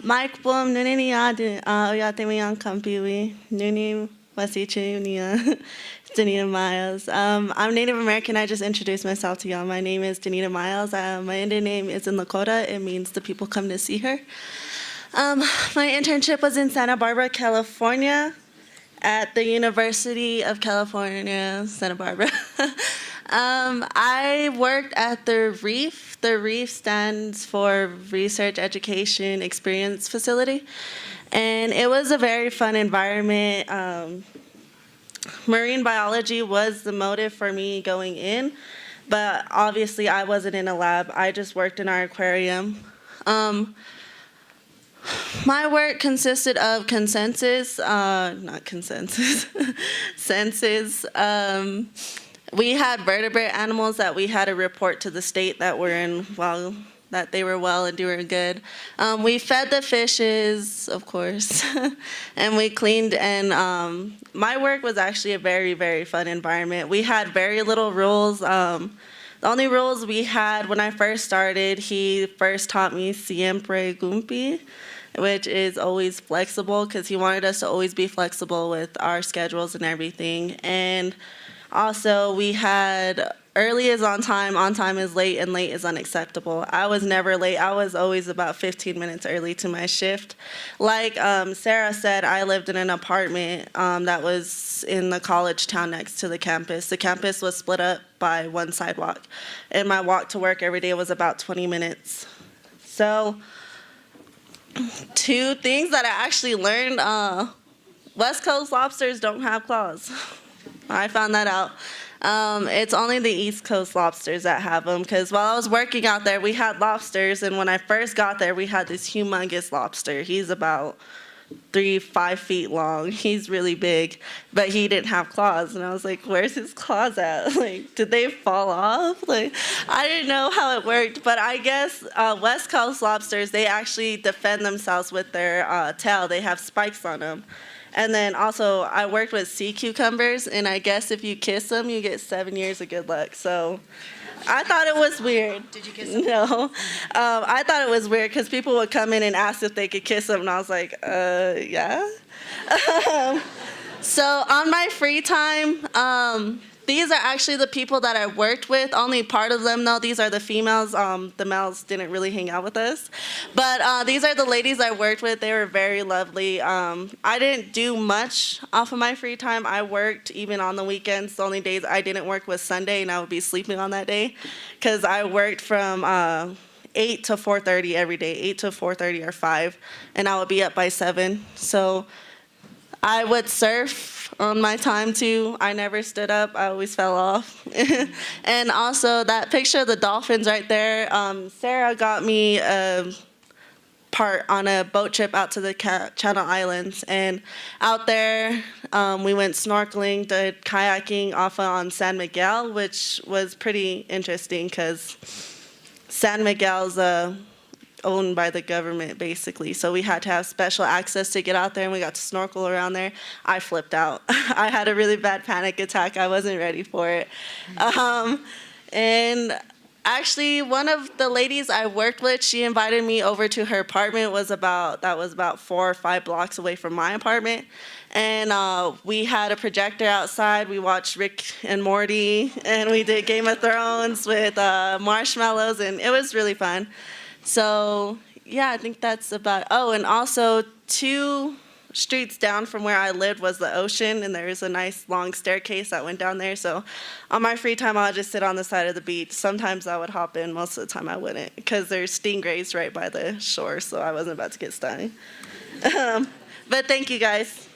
Mike Boom, Nunini Yatimi on Kampiwi, Nuni Wasichi Unia, Danita Miles. I'm Native American. I just introduced myself to y'all. My name is Danita Miles. My Indian name is in Lakota. It means the people come to see her. My internship was in Santa Barbara, California, at the University of California, Santa Barbara. I worked at the REEF. The REEF stands for Research Education Experience Facility. And it was a very fun environment. Marine biology was the motive for me going in, but obviously I wasn't in a lab. I just worked in our aquarium. My work consisted of census. We had vertebrate animals that we had to report to the state that that they were well and doing good. We fed the fishes, of course, and we cleaned. And my work was actually a very, very fun environment. We had very little rules. The only rules we had when I first started, he first taught me siempre gumpi, which is always flexible, because he wanted us to always be flexible with our schedules and everything. And also, we had early is on time is late, and late is unacceptable. I was never late. I was always about 15 minutes early to my shift. Like Sarah said, I lived in an apartment that was in the college town next to the campus. The campus was split up by one sidewalk, and my walk to work every day was about 20 minutes. So, two things that I actually learned, West Coast lobsters don't have claws. I found that out. It's only the East Coast lobsters that have them, because while I was working out there, we had lobsters, and when I first got there, we had this humongous lobster. He's about 5 feet long. He's really big, but he didn't have claws, and I was like, where's his claws at? Like, did they fall off? Like, I didn't know how it worked, but I guess West Coast lobsters, they actually defend themselves with their tail. They have spikes on them. And then also, I worked with sea cucumbers, and I guess if you kiss them, you get 7 years of good luck. So I thought it was weird. Did you kiss them? No. I thought it was weird because people would come in and ask if they could kiss them, and I was like, yeah. So on my free time, these are actually the people that I worked with. Only part of them, though. These are the females. The males didn't really hang out with us. But these are the ladies I worked with. They were very lovely. I didn't do much off of my free time. I worked even on the weekends. The only days I didn't work was Sunday, and I would be sleeping on that day, because I worked from 8 to 4:30 every day, 8 to 4:30 or 5, and I would be up by 7. So I would surf on my time too. I never stood up. I always fell off. And also that picture of the dolphins right there, Sarah got me a part on a boat trip out to the Channel Islands. And out there, we went snorkeling, did kayaking off on San Miguel, which was pretty interesting because San Miguel's owned by the government, basically. So we had to have special access to get out there, and we got to snorkel around there. I flipped out. I had a really bad panic attack. I wasn't ready for it. And actually, one of the ladies I worked with, she invited me over to her apartment. That was about 4 or 5 blocks away from my apartment. And we had a projector outside. We watched Rick and Morty, and we did Game of Thrones with marshmallows, and it was really fun. So, yeah, I think that's about. Oh, and also 2 streets down from where I lived was the ocean, and there was a nice long staircase that went down there. So on my free time, I would just sit on the side of the beach. Sometimes I would hop in. Most of the time I wouldn't, because there's stingrays right by the shore, so I wasn't about to get stung. But thank you, guys.